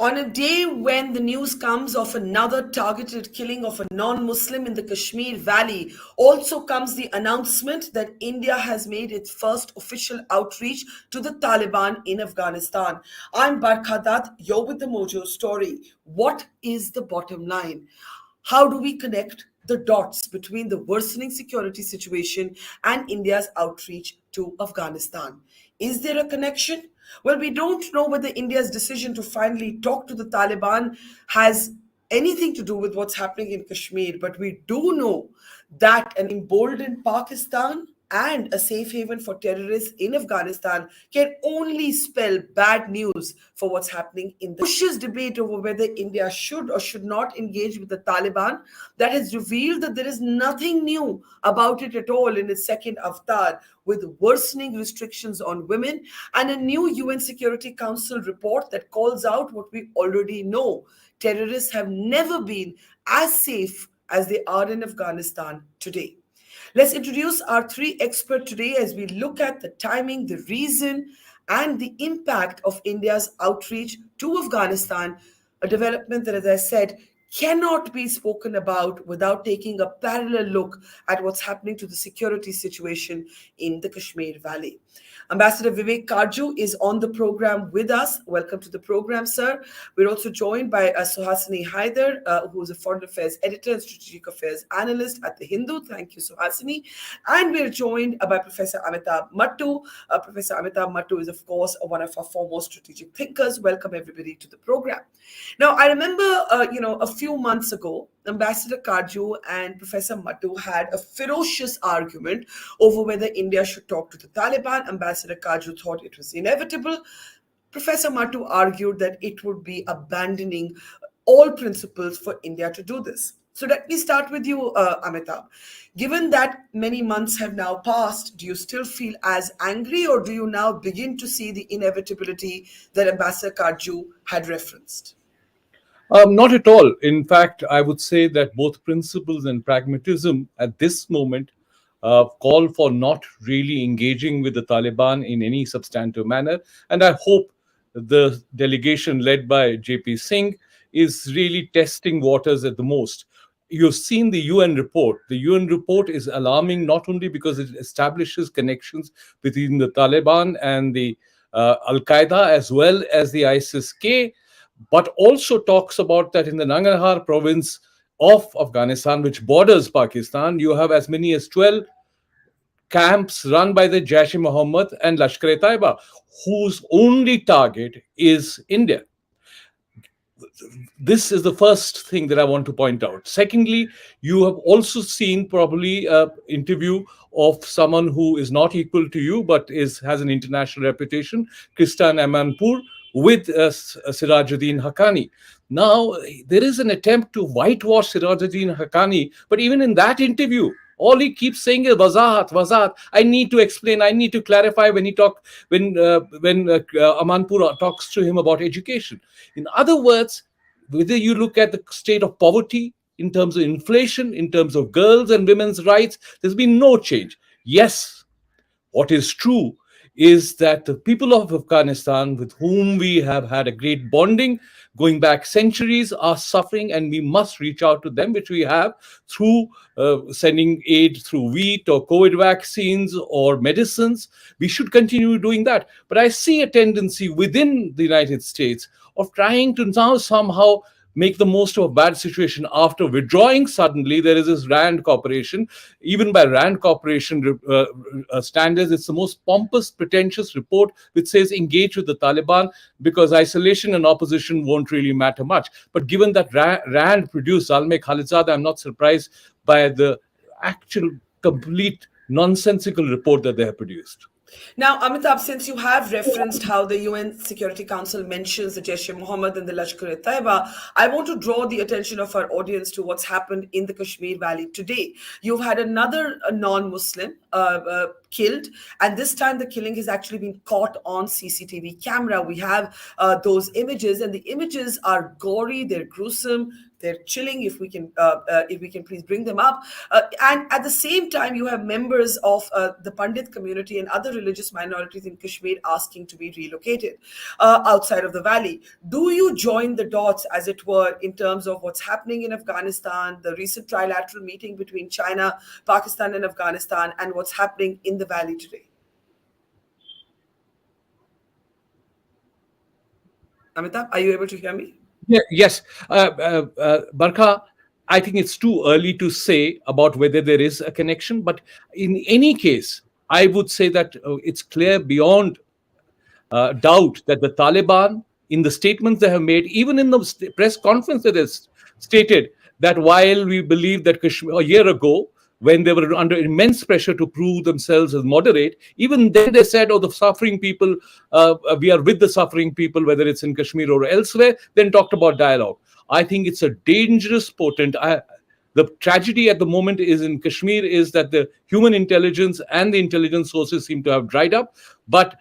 On a day when the news comes of another targeted killing of a non-Muslim in the Kashmir Valley, also comes the announcement that India has made its first official outreach to the Taliban in Afghanistan. I'm Barkha Dutt, you're with the Mojo story. What is the bottom line? How do we connect the dots between the worsening security situation and India's outreach to Afghanistan? Is there a connection? Well, we don't know whether India's decision to finally talk to the Taliban has anything to do with what's happening in Kashmir, but we do know that an emboldened Pakistan and a safe haven for terrorists in Afghanistan can only spell bad news for what's happening in the vicious debate over whether India should or should not engage with the Taliban that has revealed that there is nothing new about it at all in its second avatar, with worsening restrictions on women and a new UN Security Council report that calls out what we already know. Terrorists have never been as safe as they are in Afghanistan today. Let's introduce our three experts today as we look at the timing, the reason, and the impact of India's outreach to Afghanistan, a development that, as I said, cannot be spoken about without taking a parallel look at what's happening to the security situation in the Kashmir Valley. Ambassador Vivek Katju is on the program with us. Welcome to the program, sir. We're also joined by Suhasini Haidar, who is a foreign affairs editor and strategic affairs analyst at The Hindu. Thank you, Suhasini. And we're joined by Professor Amitabh Mattoo. Professor Amitabh Mattoo is, of course, one of our foremost strategic thinkers. Welcome, everybody, to the program. Now, I remember, a few months ago, Ambassador Katju and Professor Mattoo had a ferocious argument over whether India should talk to the Taliban. Ambassador Katju thought it was inevitable. Professor Mattoo argued that it would be abandoning all principles for India to do this. So let me start with you, Amitabh. Given that many months have now passed, do you still feel as angry, or do you now begin to see the inevitability that Ambassador Katju had referenced? Not at all. In fact, I would say that both principles and pragmatism at this moment call for not really engaging with the Taliban in any substantive manner. And I hope the delegation led by JP Singh is really testing waters at the most. You've seen the UN report. The UN report is alarming not only because it establishes connections between the Taliban and the Al-Qaeda as well as the ISIS-K, but also talks about that in the Nangarhar province of Afghanistan, which borders Pakistan, you have as many as 12 camps run by the Jaish-e-Mohammed and Lashkar-e-Taiba, whose only target is India. This is the first thing that I want to point out. Secondly, you have also seen probably an interview of someone who is not equal to you, but has an international reputation, Kristan Amanpour, with Sirajuddin Haqqani. Now, there is an attempt to whitewash Sirajuddin Haqqani, but even in that interview, all he keeps saying is wazahat, wazahat. I need to explain. I need to clarify when Amanpour talks to him about education. In other words, whether you look at the state of poverty, in terms of inflation, in terms of girls and women's rights, there's been no change. Yes, what is true is that the people of Afghanistan, with whom we have had a great bonding going back centuries, are suffering, and we must reach out to them, which we have through sending aid through wheat or COVID vaccines or medicines. We should continue doing that. But I see a tendency within the United States of trying to now somehow make the most of a bad situation. After withdrawing suddenly, there is this RAND Corporation. Even by RAND Corporation standards, it's the most pompous, pretentious report which says engage with the Taliban because isolation and opposition won't really matter much. But given that RAND produced Zalmay Khalilzad, I'm not surprised by the actual complete nonsensical report that they have produced. Now, Amitabh, since you have referenced how the UN Security Council mentions the Jaish-e-Mohammed and the Lashkar-e-Taiba, I want to draw the attention of our audience to what's happened in the Kashmir Valley today. You've had another non-Muslim killed, and this time the killing has actually been caught on CCTV camera. We have those images, and the images are gory, they're gruesome, they're chilling. If we can please bring them up. And at the same time, you have members of the Pandit community and other religious minorities in Kashmir asking to be relocated outside of the valley. Do you join the dots, as it were, in terms of what's happening in Afghanistan, the recent trilateral meeting between China, Pakistan, and Afghanistan, and what's happening in the valley today? Amitabh, are you able to hear me? Yeah, yes, Barkha, I think it's too early to say about whether there is a connection, but in any case, I would say that it's clear beyond doubt that the Taliban, in the statements they have made, even in the press conference that is stated that while we believe that Kashmir, a year ago, when they were under immense pressure to prove themselves as moderate, even then they said, oh, the suffering people, we are with the suffering people, whether it's in Kashmir or elsewhere, then talked about dialogue. I think it's a dangerous, potent. The tragedy at the moment is in Kashmir is that the human intelligence and the intelligence sources seem to have dried up. But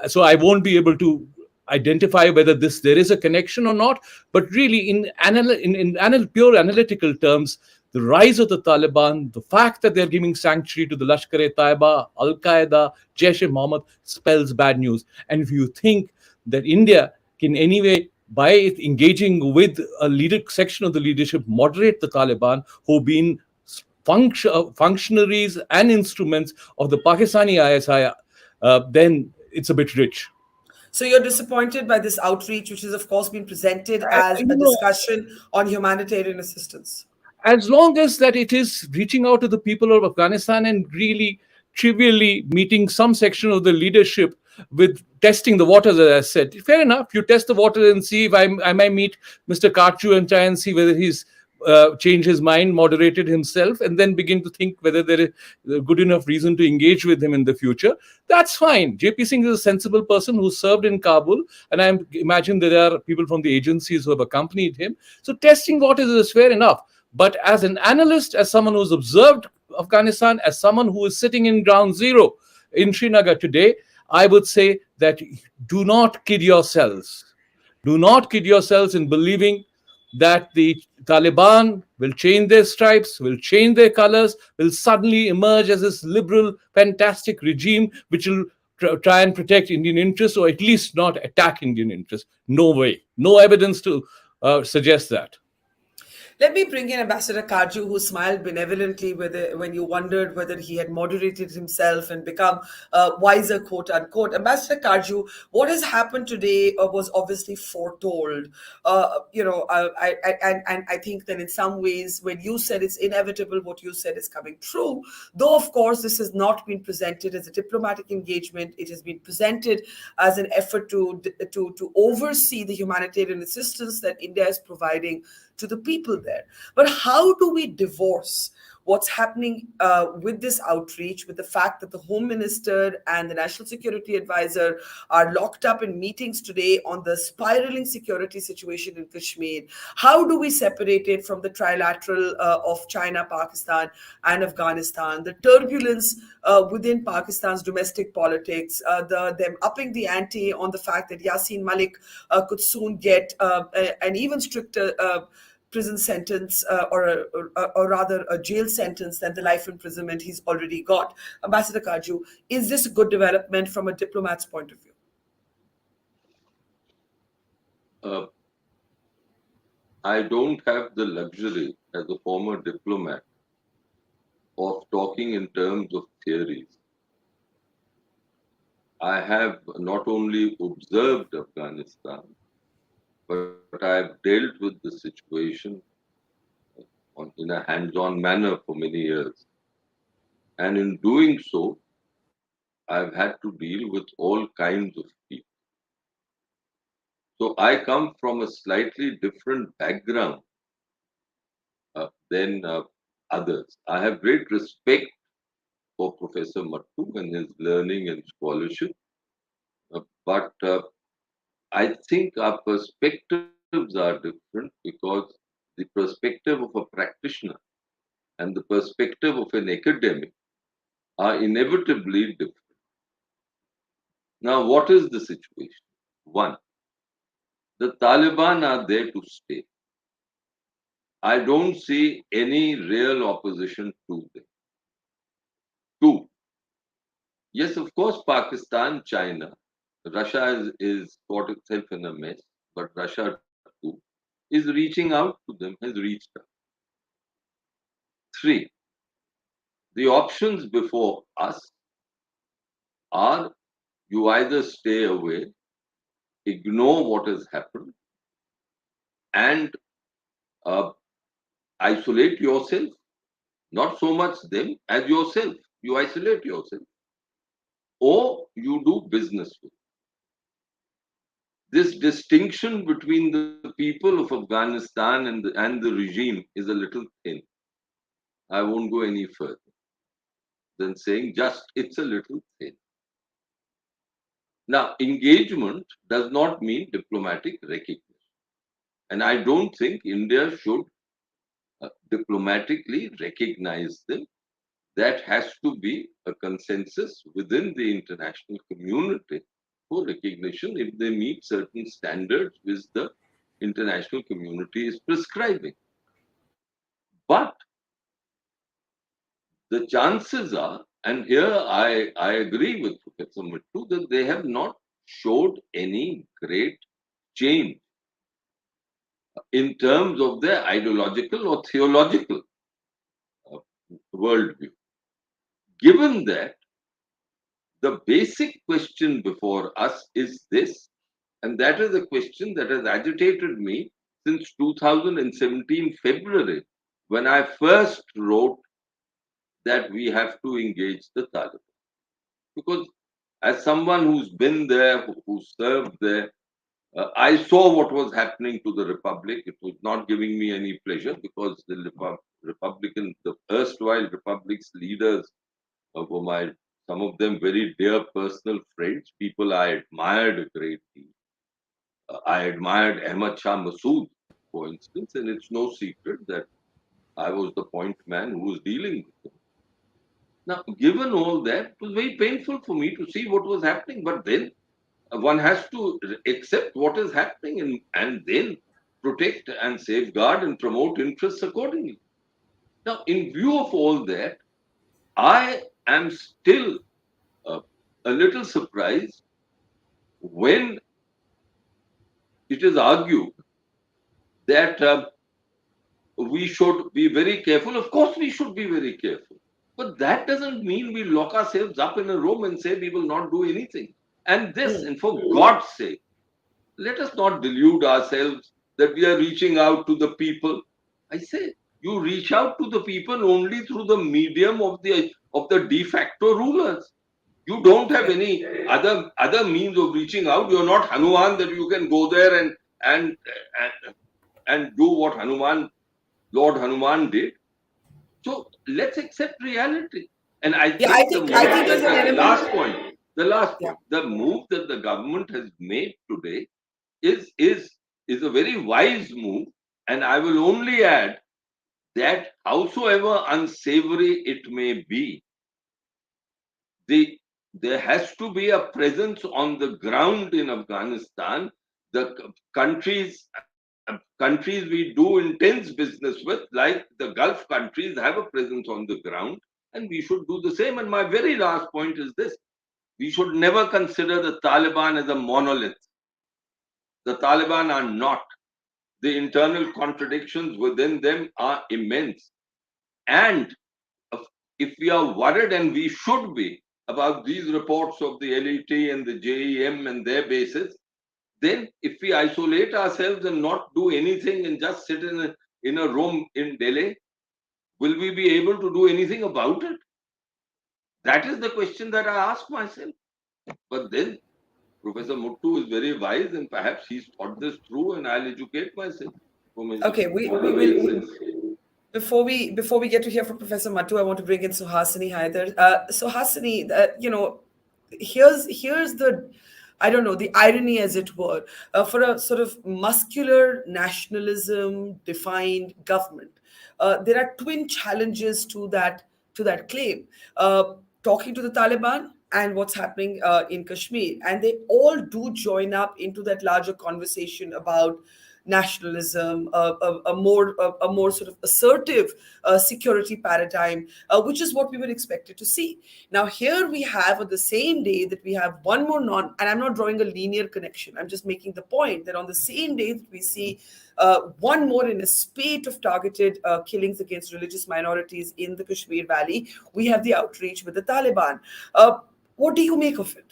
so I won't be able to identify whether there is a connection or not. But really, in pure analytical terms, the rise of the Taliban, the fact that they're giving sanctuary to the Lashkar-e-Taiba, Al Qaeda, Jaish-e-Mohammed spells bad news. And if you think that India can anyway, by engaging with a section of the leadership, moderate the Taliban, who've been functionaries and instruments of the Pakistani ISI, then it's a bit rich. So you're disappointed by this outreach, which has, of course, been presented as a You know, discussion on humanitarian assistance. as long as that it is reaching out to the people of Afghanistan and really trivially meeting some section of the leadership with testing the waters, as I said, fair enough. You test the water and see if I might meet Mr. Katju and try and see whether he's changed his mind, moderated himself, and then begin to think whether there is a good enough reason to engage with him in the future. That's fine. JP Singh is a sensible person who served in Kabul, and I imagine there are people from the agencies who have accompanied him. So testing waters is fair enough. But as an analyst, as someone who's observed Afghanistan, as someone who is sitting in ground zero in Srinagar today, I would say that do not kid yourselves. Do not kid yourselves in believing that the Taliban will change their stripes, will change their colors, will suddenly emerge as this liberal, fantastic regime which will try and protect Indian interests or at least not attack Indian interests. No way. No evidence to suggest that. Let me bring in Ambassador Katju, who smiled benevolently when you wondered whether he had moderated himself and become wiser, quote unquote. Ambassador Katju, what has happened today was obviously foretold. And I think that in some ways, when you said it's inevitable, what you said is coming true. Though, of course, this has not been presented as a diplomatic engagement. It has been presented as an effort to oversee the humanitarian assistance that India is providing to the people there. But how do we divorce what's happening with this outreach, with the fact that the Home Minister and the National Security Advisor are locked up in meetings today on the spiraling security situation in Kashmir? How do we separate it from the trilateral of China, Pakistan, and Afghanistan, the turbulence within Pakistan's domestic politics, them upping the ante on the fact that Yasin Malik could soon get an even stricter prison sentence or rather a jail sentence than the life imprisonment he's already got. Ambassador Katju, is this a good development from a diplomat's point of view? I don't have the luxury as a former diplomat of talking in terms of theories. I have not only observed Afghanistan, but I have dealt with the situation in a hands-on manner for many years. And in doing so, I've had to deal with all kinds of people. So I come from a slightly different background than others. I have great respect for Professor Mattoo and his learning and scholarship, but I think our perspectives are different because the perspective of a practitioner and the perspective of an academic are inevitably different. Now, what is the situation? One, the Taliban are there to stay. I don't see any real opposition to them. Two, yes, of course, Pakistan, China, Russia is caught itself in a mess, but Russia too is reaching out to them, has reached out. Three, the options before us are you either stay away, ignore what has happened, and uh, isolate yourself, not so much them as yourself. You isolate yourself, or you do business with. This distinction between the people of Afghanistan and the regime is a little thin. I won't go any further than saying just it's a little thin. Now, engagement does not mean diplomatic recognition. And I don't think India should diplomatically recognize them. That has to be a consensus within the international community for recognition if they meet certain standards which the international community is prescribing. But the chances are, and here I agree with Professor Mattoo, that they have not showed any great change in terms of their ideological or theological uh, worldview. Given that, the basic question before us is this, and that is a question that has agitated me since 2017 February, when I first wrote that we have to engage the Taliban. Because as someone who's been there, who served there, I saw what was happening to the Republic. It was not giving me any pleasure because the Republican, the erstwhile Republic's leaders were some of them very dear personal friends, people I admired a great deal. I admired Ahmad Shah Massoud, for instance, and it's no secret that I was the point man who was dealing with them. Now, given all that, it was very painful for me to see what was happening. But then one has to accept what is happening and then protect and safeguard and promote interests accordingly. Now, in view of all that, I am still uh, a little surprised when it is argued that we should be very careful. Of course, we should be very careful. But that doesn't mean we lock ourselves up in a room and say we will not do anything. And this, and for God's sake, let us not delude ourselves that we are reaching out to the people. I say, you reach out to the people only through the medium of the de facto rulers. You don't have any other means of reaching out. You're not Hanuman that you can go there and and do what Lord Hanuman did. So let's accept reality. And I Yeah, think I think there's an element. the last Yeah. point, the move that the government has made today is a very wise move. And I will only add that howsoever unsavory it may be, there has to be a presence on the ground in Afghanistan. The countries we do intense business with, like the Gulf countries, have a presence on the ground, and we should do the same. And my very last point is this: we should never consider the Taliban as a monolith. The Taliban are not. The internal contradictions within them are immense. And if we are worried, and we should be, about these reports of the LET and the JEM and their bases, then if we isolate ourselves and not do anything and just sit in a room in Delhi, will we be able to do anything about it? That is the question that I ask myself. But then Professor Muttu is very wise, and perhaps he's thought this through, and I'll educate myself from his Okay, we will. Before we get to hear from Professor Mattoo, I want to bring in Suhasini Haidar. Suhasini, here's the, I don't know, the irony, as it were, for a sort of muscular nationalism defined government. There are twin challenges to that claim. Talking to the Taliban and what's happening in Kashmir, and they all do join up into that larger conversation about nationalism, a more sort of assertive security paradigm, which is what we were expected to see. Now, here we have on the same day that we have one more and I'm not drawing a linear connection, I'm just making the point that on the same day that we see one more in a spate of targeted killings against religious minorities in the Kashmir Valley, we have the outreach with the Taliban. What do you make of it?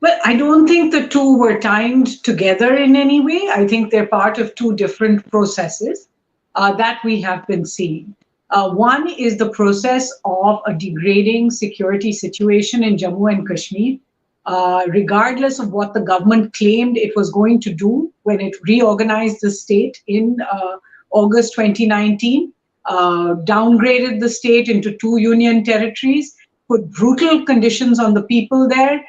Well, I don't think the two were timed together in any way. I think they're part of two different processes that we have been seeing. One is the process of a degrading security situation in Jammu and Kashmir, regardless of what the government claimed it was going to do when it reorganized the state in August 2019, downgraded the state into two union territories, put brutal conditions on the people there,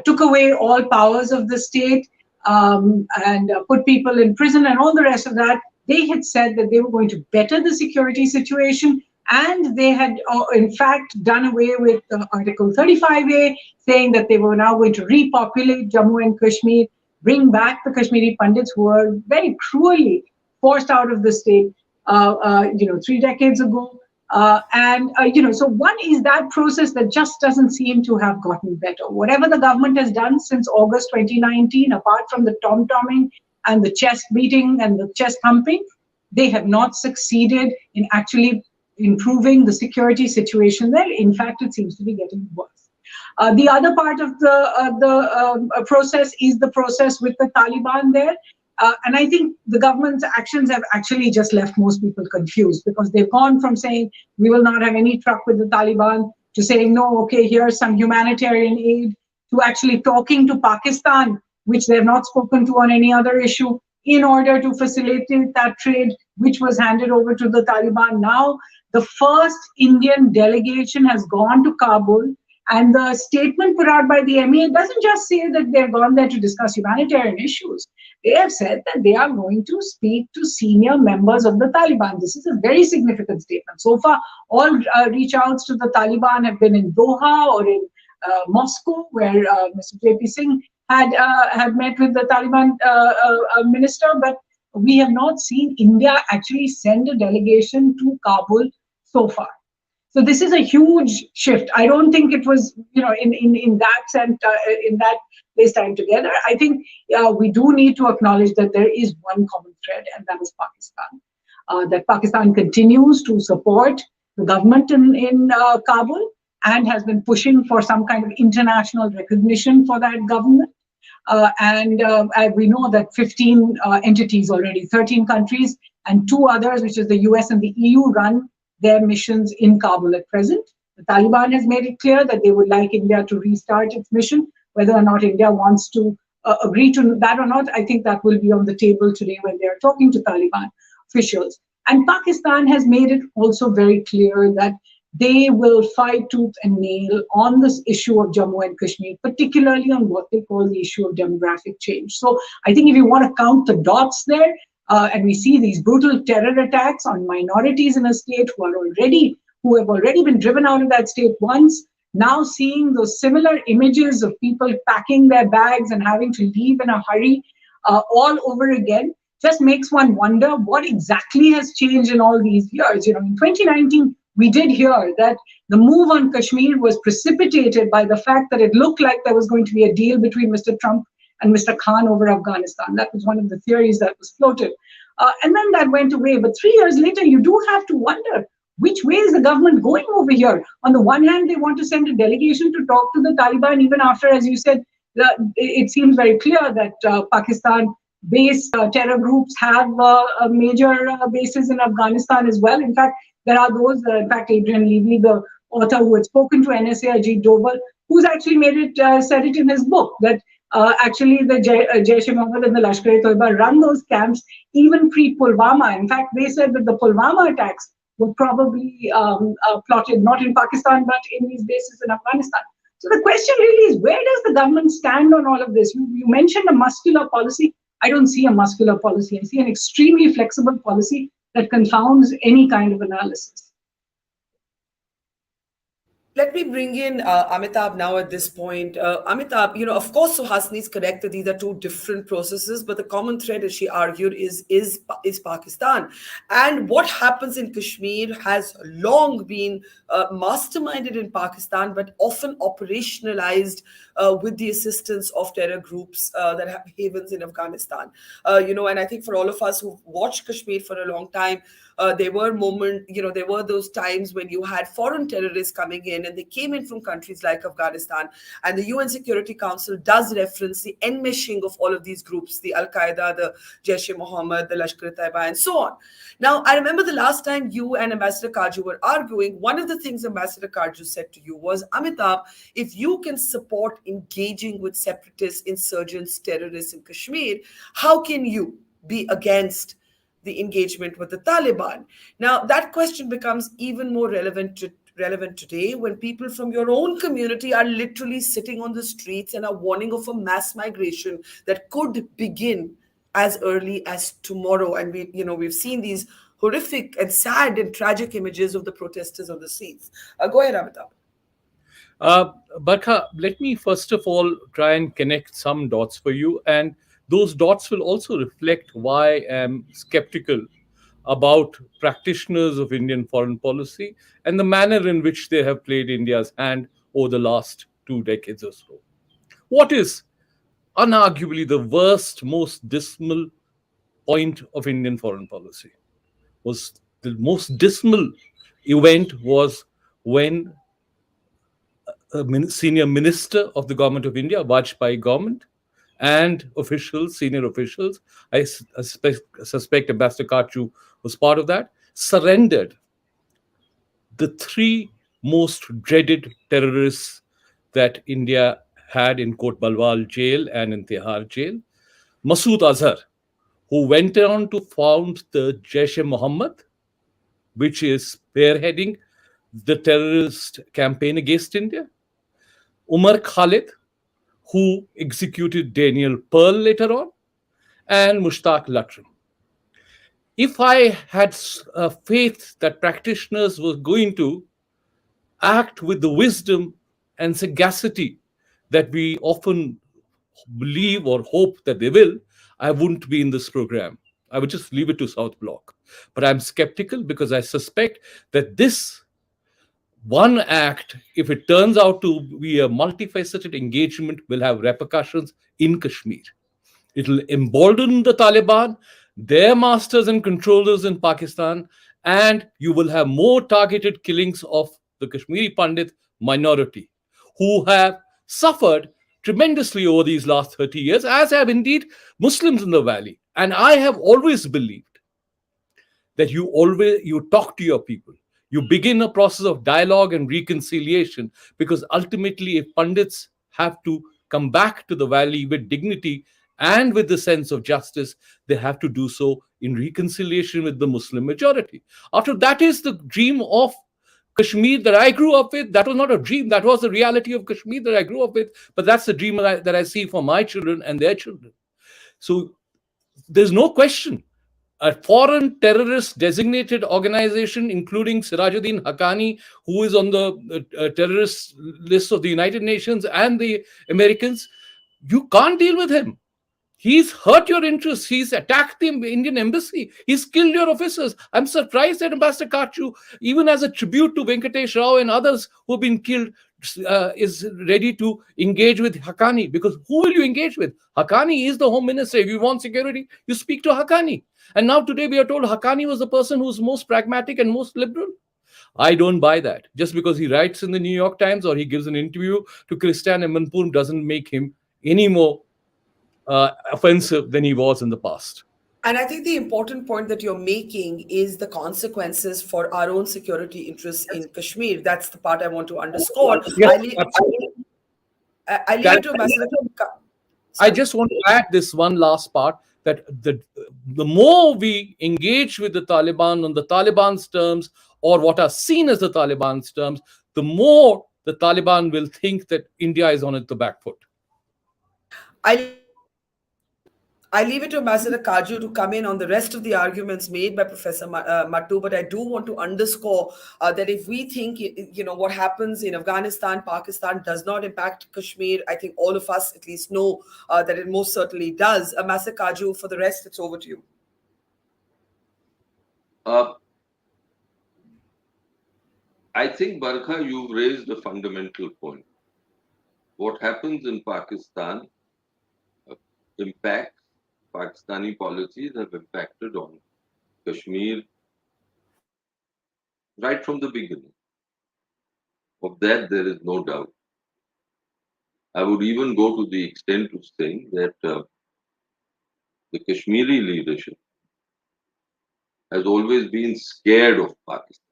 took away all powers of the state, and put people in prison and all the rest of that. They had said that they were going to better the security situation, and they had in fact done away with Article 35A, saying that they were now going to repopulate Jammu and Kashmir, bring back the Kashmiri Pandits who were very cruelly forced out of the state 3 decades ago. So one is that process that just doesn't seem to have gotten better. Whatever the government has done since August 2019, apart from the tom-tomming and the chest beating and the chest thumping, they have not succeeded in actually improving the security situation there. In fact, it seems to be getting worse. The other part of the process is the process with the Taliban there. And I think the government's actions have actually just left most people confused, because they've gone from saying we will not have any truck with the Taliban to saying, no, okay, here's some humanitarian aid, to actually talking to Pakistan, which they've not spoken to on any other issue, in order to facilitate that trade, which was handed over to the Taliban. Now, the first Indian delegation has gone to Kabul, and the statement put out by the MEA doesn't just say that they've gone there to discuss humanitarian issues. They have said that they are going to speak to senior members of the Taliban. This is a very significant statement. So far, all reach outs to the Taliban have been in Doha or in Moscow, where Mr. J.P. Singh had met with the Taliban minister, but we have not seen India actually send a delegation to Kabul so far. So this is a huge shift. I don't think it was, in that sense, in that place time together. I think we do need to acknowledge that there is one common thread, and that is Pakistan. That Pakistan continues to support the government in Kabul and has been pushing for some kind of international recognition for that government. And we know that 15 entities already, 13 countries and 2 others, which is the US and the EU, run their missions in Kabul at present. The Taliban has made it clear that they would like India to restart its mission. Whether or not India wants to agree to that or not, I think that will be on the table today when they are talking to Taliban officials. And Pakistan has made it also very clear that they will fight tooth and nail on this issue of Jammu and Kashmir, particularly on what they call the issue of demographic change. So I think if you want to count the dots there, and we see these brutal terror attacks on minorities in a state who have already been driven out of that state once, now seeing those similar images of people packing their bags and having to leave in a hurry all over again, just makes one wonder what exactly has changed in all these years. In 2019, we did hear that the move on Kashmir was precipitated by the fact that it looked like there was going to be a deal between Mr. Trump and Mr. Khan over Afghanistan. That was one of the theories that was floated. And then that went away. But 3 years later, you do have to wonder, which way is the government going over here? On the one hand, they want to send a delegation to talk to the Taliban, even after, as you said, it seems very clear that Pakistan-based terror groups have major bases in Afghanistan as well. In fact, there are those, in fact, Adrian Levy, the author who had spoken to NSA, Ajit Doval, who's actually said it in his book, that actually the Jaish-e-Mohammed and the Lashkar-e-Toiba run those camps even pre-Pulwama. In fact, they said that the Pulwama attacks were probably plotted not in Pakistan, but in these bases in Afghanistan. So the question really is, where does the government stand on all of this? You mentioned a muscular policy. I don't see a muscular policy. I see an extremely flexible policy that confounds any kind of analysis. Let me bring in Amitabh now at this point. Amitabh, of course, Suhasini is correct that these are two different processes, but the common thread, as she argued, is Pakistan. And what happens in Kashmir has long been masterminded in Pakistan, but often operationalized with the assistance of terror groups that have havens in Afghanistan. And I think for all of us who've watched Kashmir for a long time, there were those times when you had foreign terrorists coming in, and they came in from countries like Afghanistan. And the UN Security Council does reference the enmeshing of all of these groups, the Al Qaeda, the Jaish-e-Mohammed, the Lashkar-e-Taiba, and so on. Now, I remember the last time you and Ambassador Katju were arguing, one of the things Ambassador Katju said to you was, Amitabh, if you can support engaging with separatists, insurgents, terrorists in Kashmir, how can you be against the engagement with the Taliban? Now, that question becomes even more relevant today when people from your own community are literally sitting on the streets and are warning of a mass migration that could begin as early as tomorrow. And we've seen these horrific and sad and tragic images of the protesters on the streets. Go ahead, Amitabh. Barkha, let me first of all try and connect some dots for you. And those dots will also reflect why I am skeptical about practitioners of Indian foreign policy and the manner in which they have played India's hand over the last 2 decades or so. What is unarguably the worst, most dismal point of Indian foreign policy? Was the most dismal event was when a senior minister of the government of India, Vajpayee government, and officials, senior officials, I suspect Ambassador Katju was part of that, surrendered the three most dreaded terrorists that India had in Kot Balwal jail and in Tihar jail. Masood Azhar, who went on to found the Jaish-e-Mohammed, which is spearheading the terrorist campaign against India. Umar Khalid, who executed Daniel Pearl later on, and Mushtaq Latram. If I had faith that practitioners were going to act with the wisdom and sagacity that we often believe or hope that they will, I wouldn't be in this program. I would just leave it to South Block. But I'm skeptical because I suspect that this one act, if it turns out to be a multifaceted engagement, will have repercussions in Kashmir. It will embolden the Taliban, their masters and controllers in Pakistan, and you will have more targeted killings of the Kashmiri Pandit minority, who have suffered tremendously over these last 30 years, as have indeed Muslims in the valley. And I have always believed that you talk to your people. You begin a process of dialogue and reconciliation, because ultimately, if Pandits have to come back to the valley with dignity and with the sense of justice, they have to do so in reconciliation with the Muslim majority. After that is the dream of Kashmir that I grew up with. That was not a dream, that was the reality of Kashmir that I grew up with. But that's the dream that I see for my children and their children. So there's no question. A foreign terrorist designated organization, including Sirajuddin Haqqani, who is on the terrorist list of the United Nations and the Americans, you can't deal with him. He's hurt your interests. He's attacked the Indian embassy. He's killed your officers. I'm surprised that Ambassador Katju, even as a tribute to Venkatesh Rao and others who have been killed, is ready to engage with Haqqani. Because who will you engage with? Haqqani is the Home Minister. If you want security, you speak to Haqqani. And now today we are told Haqqani was the person who's most pragmatic and most liberal. I don't buy that. Just because he writes in the New York Times or he gives an interview to Christian Emanpour doesn't make him any more offensive than he was in the past. And I think the important point that you're making is the consequences for our own security interests in Kashmir. That's the part I want to underscore. Yes, I leave it to Ambassador. I just want to add this one last part, that the more we engage with the Taliban on the Taliban's terms, or what are seen as the Taliban's terms, the more the Taliban will think that India is on the back foot. I leave it to Ambassador Katju to come in on the rest of the arguments made by Professor Mattoo, but I do want to underscore that if we think, what happens in Afghanistan, Pakistan does not impact Kashmir, I think all of us at least know that it most certainly does. Ambassador Katju, for the rest, it's over to you. I think, Barkha, you've raised a fundamental point. What happens in Pakistan impacts, Pakistani policies have impacted on Kashmir right from the beginning. Of that, there is no doubt. I would even go to the extent of saying that the Kashmiri leadership has always been scared of Pakistan.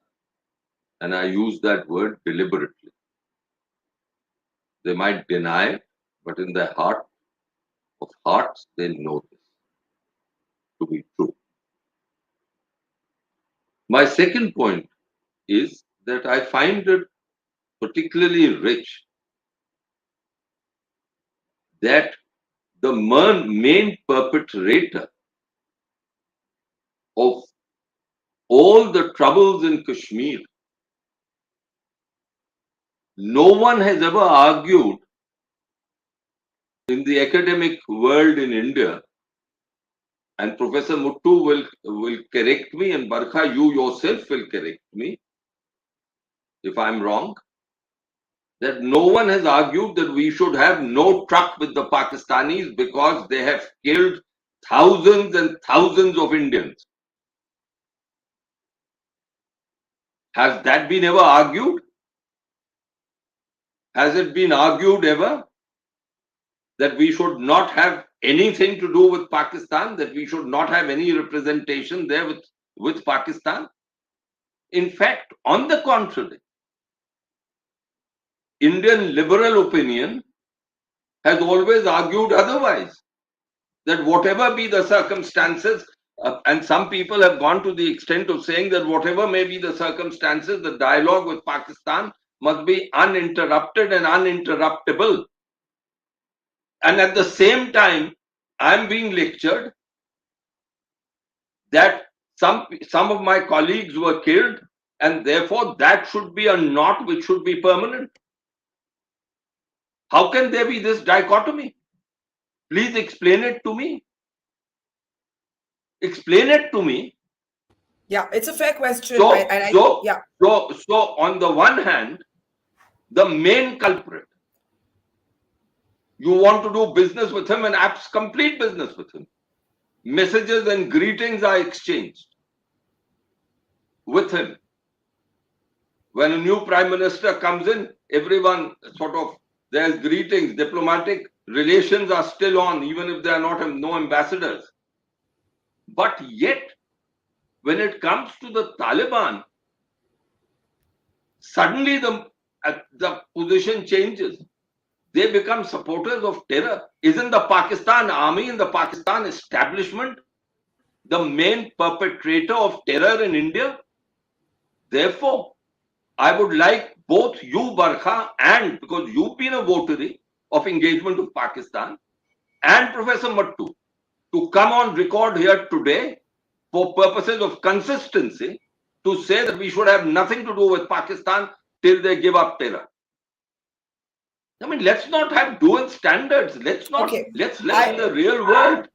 And I use that word deliberately. They might deny it, but in their heart of hearts, they know this to be true. My second point is that I find it particularly rich that the main perpetrator of all the troubles in Kashmir, no one has ever argued in the academic world in India, and Professor Mattoo will correct me, and Barkha, you yourself will correct me if I'm wrong, that no one has argued that we should have no truck with the Pakistanis because they have killed thousands and thousands of Indians. Has that been ever argued? Has it been argued ever that we should not have anything to do with Pakistan, that we should not have any representation there with Pakistan? In fact, on the contrary, Indian liberal opinion has always argued otherwise, that whatever be the circumstances, and some people have gone to the extent of saying that whatever may be the circumstances, the dialogue with Pakistan must be uninterrupted and uninterruptible. And at the same time, I'm being lectured that some of my colleagues were killed, and therefore that should be a knot which should be permanent. How can there be this dichotomy? Please explain it to me. Explain it to me. Yeah, it's a fair question. So on the one hand, the main culprit, you want to do business with him and complete business with him. Messages and greetings are exchanged with him. When a new prime minister comes in, everyone there's greetings, diplomatic relations are still on, even if there are no ambassadors. But yet, when it comes to the Taliban, suddenly the position changes. They become supporters of terror. Isn't the Pakistan army and the Pakistan establishment the main perpetrator of terror in India? Therefore, I would like both you, Barkha, and because you've been a votary of engagement with Pakistan, and Professor Mattoo, to come on record here today for purposes of consistency to say that we should have nothing to do with Pakistan till they give up terror. I mean, let's not have dual standards. Let's live in the real world.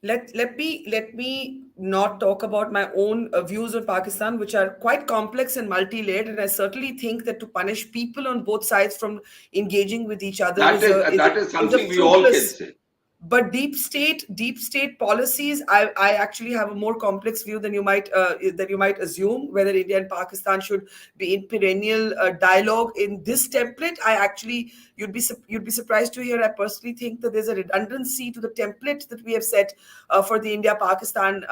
Let me not talk about my own views on Pakistan, which are quite complex and multi-layered, and I certainly think that to punish people on both sides from engaging with each other that is something we all can say. But deep state policies, I actually have a more complex view than you might assume. Whether India and Pakistan should be in perennial dialogue in this template, you'd be surprised to hear. I personally think that there's a redundancy to the template that we have set for the India-Pakistan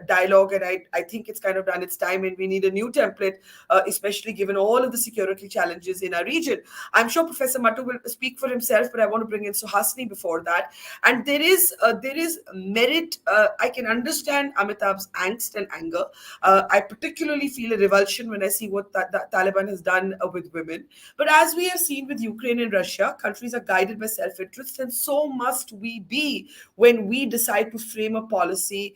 dialogue, and I think it's kind of done its time, and we need a new template, especially given all of the security challenges in our region. I'm sure Professor Mattoo will speak for himself, but I want to bring in Suhasini before that. And there is merit. I can understand Amitabh's angst and anger. I particularly feel a revulsion when I see what the Taliban has done with women. But as we have seen with Ukraine and Russia, countries are guided by self-interest, and so must we be when we decide to frame a policy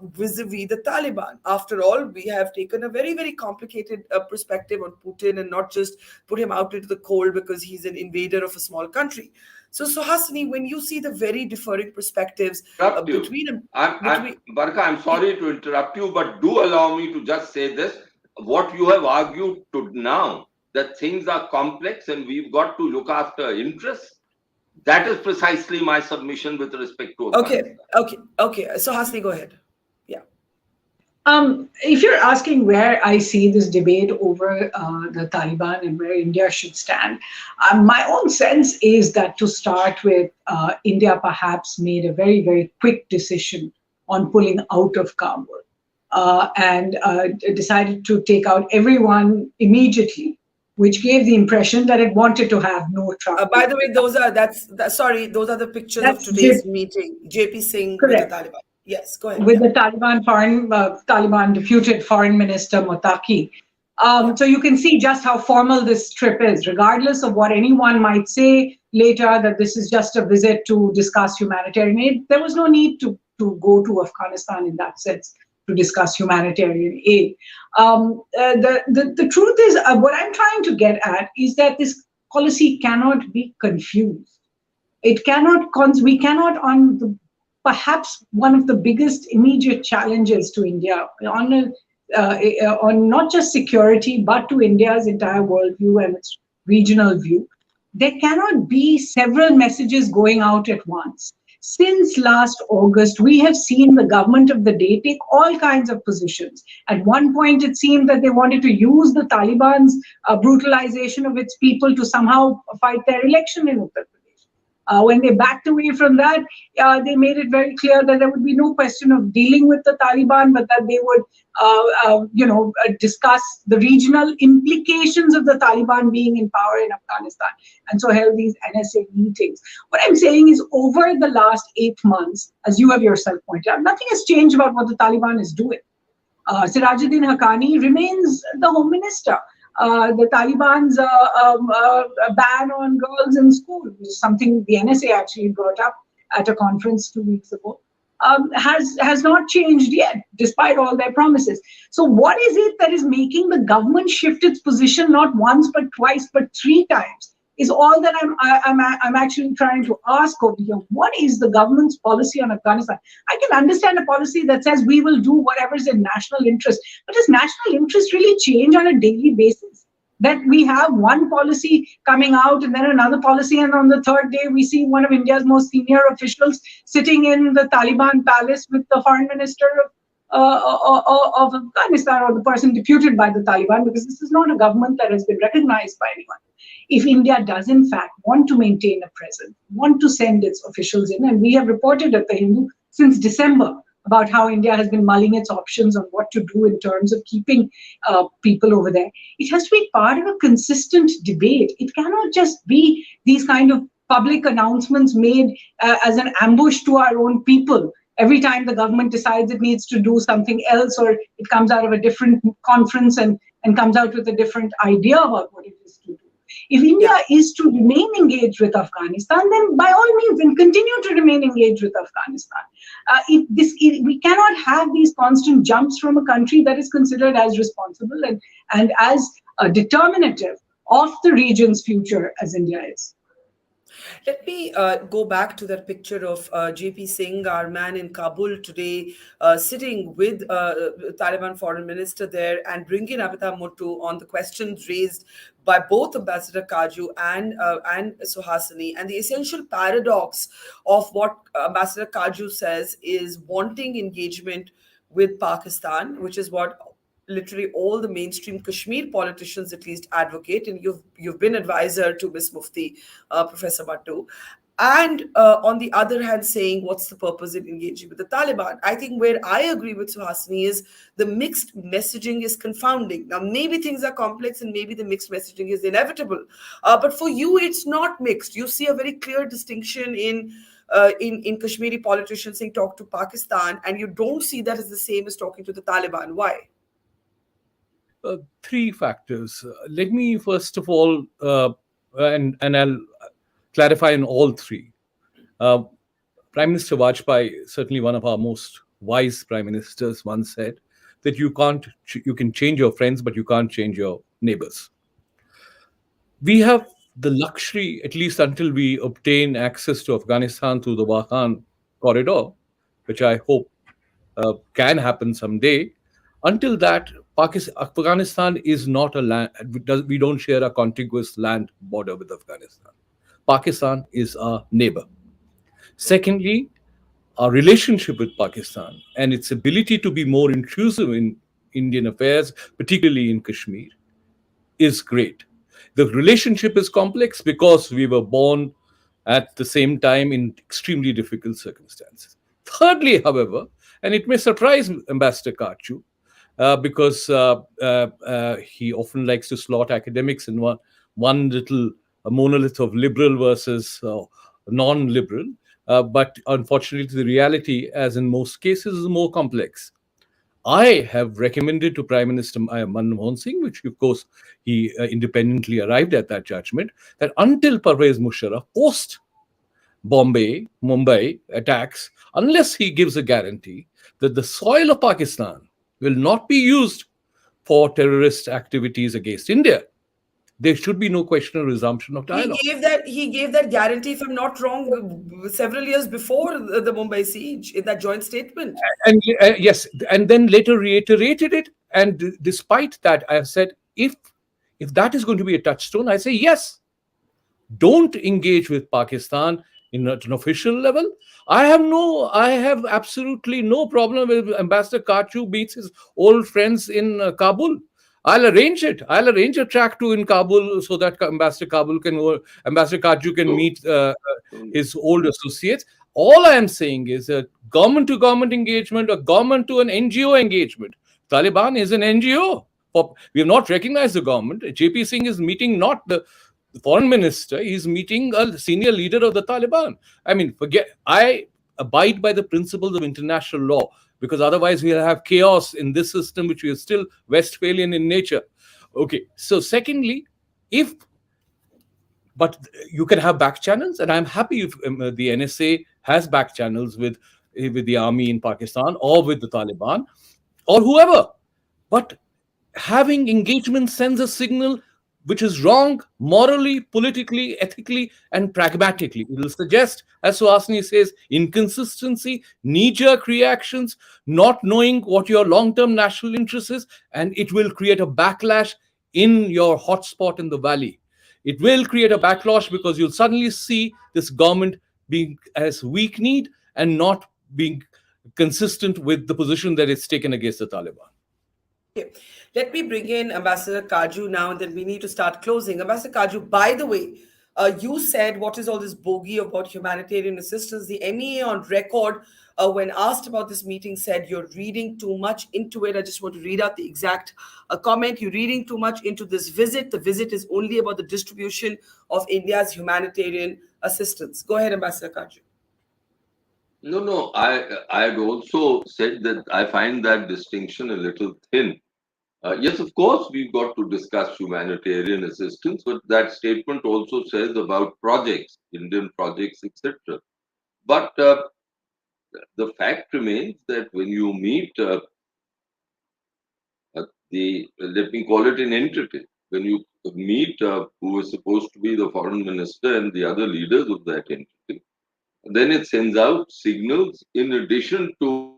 vis-a-vis the Taliban. After all, we have taken a very, very complicated perspective on Putin and not just put him out into the cold because he's an invader of a small country. So, Suhasini, when you see the very differing perspectives Interrupt you. between Barkha, I'm sorry to interrupt you, but do allow me to just say this. What you have argued to now, that things are complex and we've got to look after interests, that is precisely my submission with respect to Afghanistan. Okay. So, Hasni, go ahead. Yeah. If you're asking where I see this debate over the Taliban and where India should stand, my own sense is that to start with, India perhaps made a very, very quick decision on pulling out of Kabul and decided to take out everyone immediately, which gave the impression that it wanted to have no trouble. By the way, those are those are the pictures of today's meeting. JP Singh with the Taliban. Yes, go ahead. With the Taliban deputed foreign minister Mottaki. So you can see just how formal this trip is, regardless of what anyone might say later that this is just a visit to discuss humanitarian aid. There was no need to go to Afghanistan in that sense to discuss humanitarian aid. The truth is, what I'm trying to get at is that this policy cannot be confused. It cannot, we cannot on the perhaps one of the biggest immediate challenges to India on not just security, but to India's entire worldview and its regional view. There cannot be several messages going out at once. Since last August, we have seen the government of the day take all kinds of positions. At one point, it seemed that they wanted to use the Taliban's brutalization of its people to somehow fight their election in Uttar Pradesh. When they backed away from that, they made it very clear that there would be no question of dealing with the Taliban, but that they would, discuss the regional implications of the Taliban being in power in Afghanistan, and so held these NSA meetings. What I'm saying is, over the last 8 months, as you have yourself pointed out, nothing has changed about what the Taliban is doing. Sirajuddin Haqqani remains the home minister. The Taliban's ban on girls in school, which is something the NSA actually brought up at a conference 2 weeks ago, has not changed yet, despite all their promises. So what is it that is making the government shift its position not once, but twice, but 3 times? Is all that I'm actually trying to ask over here. What is the government's policy on Afghanistan? I can understand a policy that says we will do whatever's in national interest, but does national interest really change on a daily basis? That we have one policy coming out and then another policy, and on the third day we see one of India's most senior officials sitting in the Taliban palace with the foreign minister of Afghanistan, or the person deputed by the Taliban, because this is not a government that has been recognized by anyone. If India does in fact want to maintain a presence, want to send its officials in, and we have reported at the Hindu since December about how India has been mulling its options on what to do in terms of keeping people over there, it has to be part of a consistent debate. It cannot just be these kind of public announcements made as an ambush to our own people. Every time the government decides it needs to do something else, or it comes out of a different conference and comes out with a different idea about what it is to do. If India is to remain engaged with Afghanistan, then by all means, then continue to remain engaged with Afghanistan. We cannot have these constant jumps from a country that is considered as responsible and as determinative of the region's future as India is. Let me go back to that picture of JP Singh, our man in Kabul today, sitting with Taliban foreign minister there, and bring in Amitabh Mattoo on the questions raised by both Ambassador Katju and Suhasini. And the essential paradox of what Ambassador Katju says is wanting engagement with Pakistan, which is what literally all the mainstream Kashmir politicians at least advocate, and you've been advisor to Miss Mufti, Professor Mattoo. and on the other hand saying what's the purpose in engaging with the Taliban. I think where I agree with Suhasini is the mixed messaging is confounding. Now maybe things are complex and maybe the mixed messaging is inevitable, but for you it's not mixed. You see a very clear distinction in Kashmiri politicians saying talk to Pakistan, and you don't see that as the same as talking to the Taliban. Why? Three factors. Let me first of all, and I'll clarify in all three. Uh, Prime Minister Vajpayee, certainly one of our most wise prime ministers, once said that you can change your friends, but you can't change your neighbors. We have the luxury, at least until we obtain access to Afghanistan through the Wakhan corridor, which I hope can happen someday. Until that, Afghanistan is not a land. We don't share a contiguous land border with Afghanistan. Pakistan is our neighbor. Secondly, our relationship with Pakistan and its ability to be more intrusive in Indian affairs, particularly in Kashmir, is great. The relationship is complex because we were born at the same time in extremely difficult circumstances. Thirdly, however, and it may surprise Ambassador Katju, because he often likes to slot academics in one little monolith of liberal versus non-liberal. But unfortunately, the reality, as in most cases, is more complex. I have recommended to Prime Minister Manmohan Singh, which of course he independently arrived at that judgment, that until Pervez Musharraf post Mumbai attacks, unless he gives a guarantee that the soil of Pakistan will not be used for terrorist activities against India, there should be no question or resumption of dialogue. He gave that guarantee, if I'm not wrong, several years before the Mumbai siege in that joint statement. And yes, and then later reiterated it. And despite that, I have said, if that is going to be a touchstone, I say yes. Don't engage with Pakistan at an official level. I have absolutely no problem with Ambassador Katju meets his old friends in Kabul. I'll arrange it. I'll arrange a track to in Kabul so that Ambassador Katju can So, meet his old associates. All I am saying is a government to government engagement, a government to an NGO engagement. Taliban is an NGO. We have not recognized the government. JP Singh is meeting not the foreign minister, he's meeting a senior leader of the Taliban. I mean, I abide by the principles of international law, because otherwise we'll have chaos in this system, which is still Westphalian in nature. Okay, so secondly, but you can have back channels, and I'm happy if the NSA has back channels with the army in Pakistan or with the Taliban or whoever. But having engagement sends a signal which is wrong morally, politically, ethically, and pragmatically. It will suggest, as Suhasini says, inconsistency, knee-jerk reactions, not knowing what your long-term national interest is, and it will create a backlash in your hotspot in the valley. It will create a backlash because you'll suddenly see this government being as weak-kneed and not being consistent with the position that it's taken against the Taliban. Okay. Let me bring in Ambassador Kaju now, and then we need to start closing. Ambassador Kaju, by the way, you said what is all this bogey about humanitarian assistance? The MEA on record, when asked about this meeting, said you're reading too much into it. I just want to read out the exact comment. You're reading too much into this visit. The visit is only about the distribution of India's humanitarian assistance. Go ahead, Ambassador Kaju. No. I had also said that I find that distinction a little thin. Yes, of course, we've got to discuss humanitarian assistance, but that statement also says about projects, Indian projects, etc. But the fact remains that when you meet let me call it an entity, when you meet who is supposed to be the foreign minister and the other leaders of that entity, then it sends out signals in addition to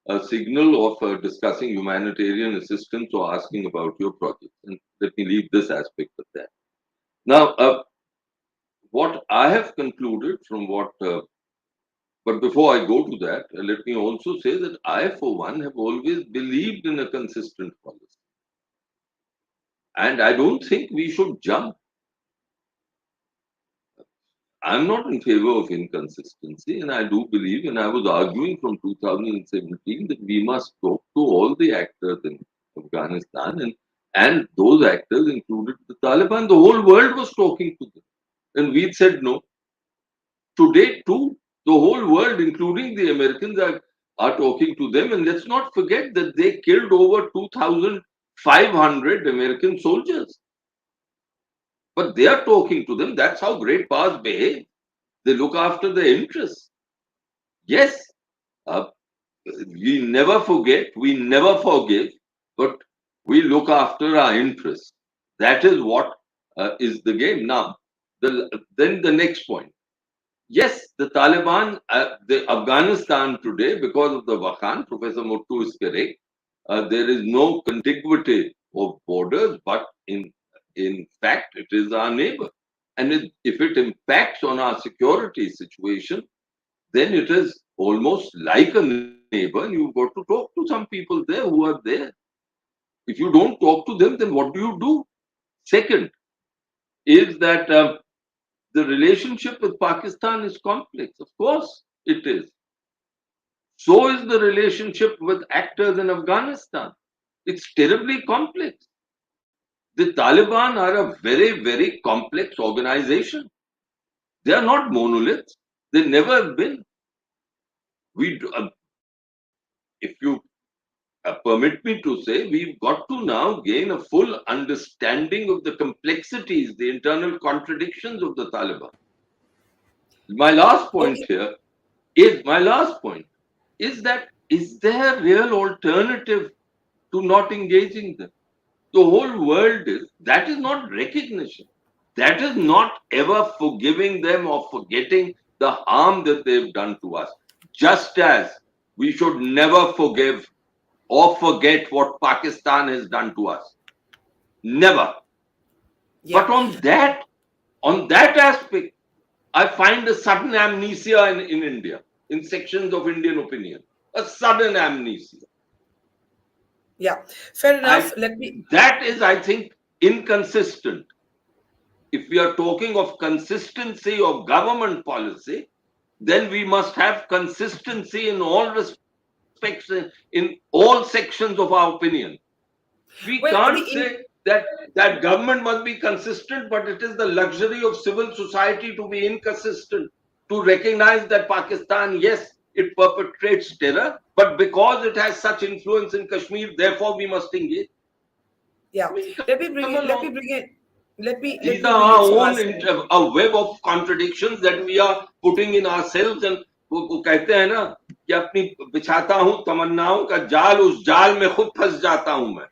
a signal of discussing humanitarian assistance or asking about your projects. And let me leave this aspect of that. Now, what I have concluded from but before I go to that, let me also say that I, for one, have always believed in a consistent policy. And I don't think we should jump. I'm not in favor of inconsistency, and I do believe, and I was arguing from 2017 that we must talk to all the actors in Afghanistan, and those actors included the Taliban. The whole world was talking to them, and we said no. Today, too, the whole world, including the Americans, are talking to them. And let's not forget that they killed over 2,500 American soldiers. But they are talking to them. That's how great powers behave. They look after their interests. Yes, uh, we never forget, we never forgive, but we look after our interests. That is what is the game. Now, then the next point. Yes, the Taliban, the Afghanistan today, because of the Wakhan, Professor Mattoo is correct. There is no contiguity of borders, but in fact, it is our neighbor. And if it impacts on our security situation, then it is almost like a neighbor, and you've got to talk to some people there who are there. If you don't talk to them, then what do you do? Second is that the relationship with Pakistan is complex. Of course, it is. So is the relationship with actors in Afghanistan. It's terribly complex. The Taliban are a very, very complex organization. They are not monoliths. They never have been. If you permit me to say, we've got to now gain a full understanding of the complexities, the internal contradictions of the Taliban. My last point Okay. here is that is there a real alternative to not engaging them? The whole world that is not recognition. That is not ever forgiving them or forgetting the harm that they've done to us. Just as we should never forgive or forget what Pakistan has done to us. Never. Yeah. But on that aspect, I find a sudden amnesia in India, in sections of Indian opinion. A sudden amnesia. Yeah. Fair enough. I Let me. That is, I think, inconsistent. If we are talking of consistency of government policy, then we must have consistency in all respects, in all sections of our opinion. We Well, can't say that government must be consistent, but it is the luxury of civil society to be inconsistent, to recognize that Pakistan, yes, it perpetrates terror, but because it has such influence in Kashmir, therefore we must engage. Yeah. I mean, Let come me bring along. it. Let me bring it. Let These me are bring our it, own Suhasini. a web of contradictions that we are putting in ourselves, and वो कहते हैं ना कि अपनी बिछाता हूं तमन्नाओं का जाल, उस जाल में खुद फंस जाता हूं मैं.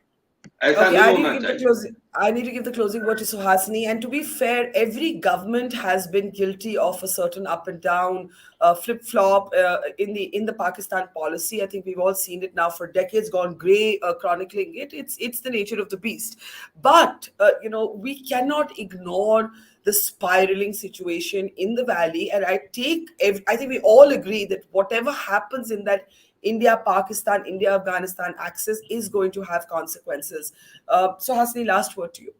ऐसा Okay, नहीं I need to होना give the चाहिए. closing. I need to give the closing word to Suhasini. And to be fair, every government has been guilty of a certain up and down, flip flop in the Pakistan policy. I think we've all seen it now for decades, gone grey, chronicling it. It's the nature of the beast. But we cannot ignore the spiraling situation in the valley. And I think we all agree that whatever happens in that India, Pakistan, India, Afghanistan axis is going to have consequences. So, Hasni, last word to you.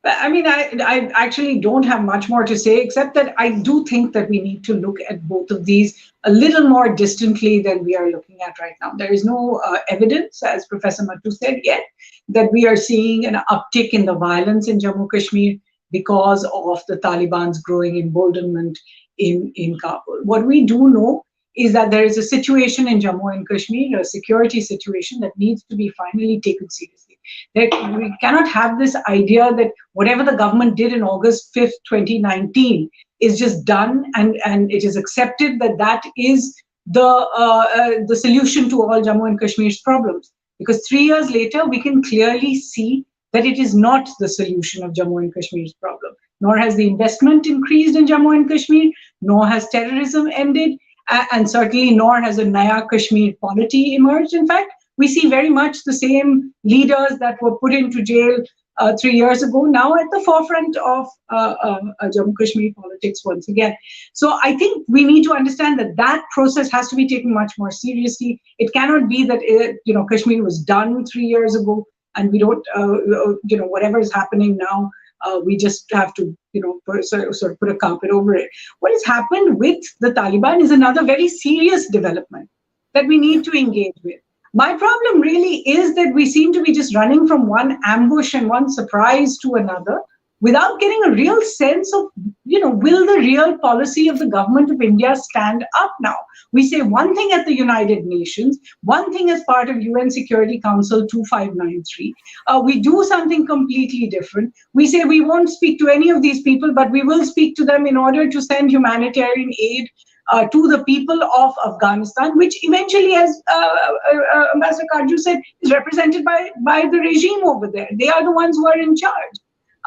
I mean, I actually don't have much more to say, except that I do think that we need to look at both of these a little more distantly than we are looking at right now. There is no evidence, as Professor Mattoo said, yet that we are seeing an uptick in the violence in Jammu Kashmir because of the Taliban's growing emboldenment in Kabul. What we do know is that there is a situation in Jammu and Kashmir, a security situation that needs to be finally taken seriously. We cannot have this idea that whatever the government did in August 5th, 2019 is just done, and it is accepted that that is the solution to all Jammu and Kashmir's problems. Because 3 years later, we can clearly see that it is not the solution of Jammu and Kashmir's problem. Nor has the investment increased in Jammu and Kashmir, nor has terrorism ended, and certainly nor has a Naya Kashmir polity emerged. In fact, we see very much the same leaders that were put into jail 3 years ago now at the forefront of Jammu Kashmir politics once again. So I think we need to understand that that process has to be taken much more seriously. It cannot be that Kashmir was done 3 years ago and we don't whatever is happening now we just have to, sort of put a carpet over it. What has happened with the Taliban is another very serious development that we need to engage with. My problem really is that we seem to be just running from one ambush and one surprise to another without getting a real sense of, will the real policy of the government of India stand up now? We say one thing at the United Nations, one thing as part of UN Security Council 2593. We do something completely different. We say we won't speak to any of these people, but we will speak to them in order to send humanitarian aid to the people of Afghanistan, which eventually, as Ambassador Katju said, is represented by the regime over there. They are the ones who are in charge.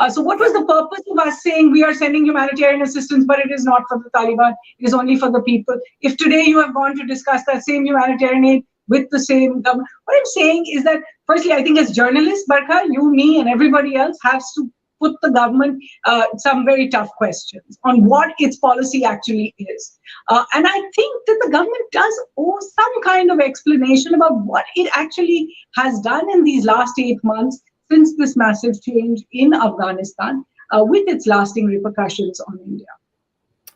So what was the purpose of us saying we are sending humanitarian assistance, but it is not for the Taliban, it is only for the people? If today you have gone to discuss that same humanitarian aid with the same government, what I'm saying is that, firstly, I think as journalists, Barkha, you, me, and everybody else has to put the government some very tough questions on what its policy actually is. And I think that the government does owe some kind of explanation about what it actually has done in these last 8 months since this massive change in Afghanistan, with its lasting repercussions on India.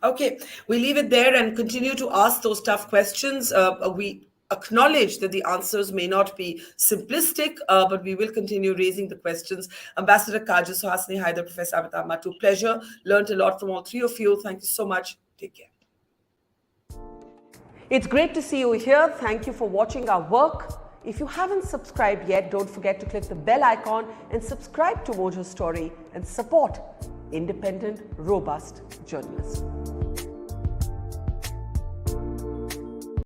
Okay, we leave it there and continue to ask those tough questions. We acknowledge that the answers may not be simplistic, but we will continue raising the questions. Ambassador Katju, Suhasini, Haidar, Professor Amitabh, Mattoo, pleasure. Learned a lot from all three of you. Thank you so much. Take care. It's great to see you here. Thank you for watching our work. If you haven't subscribed yet, don't forget to click the bell icon and subscribe to Mojo Story and support independent, robust journalism.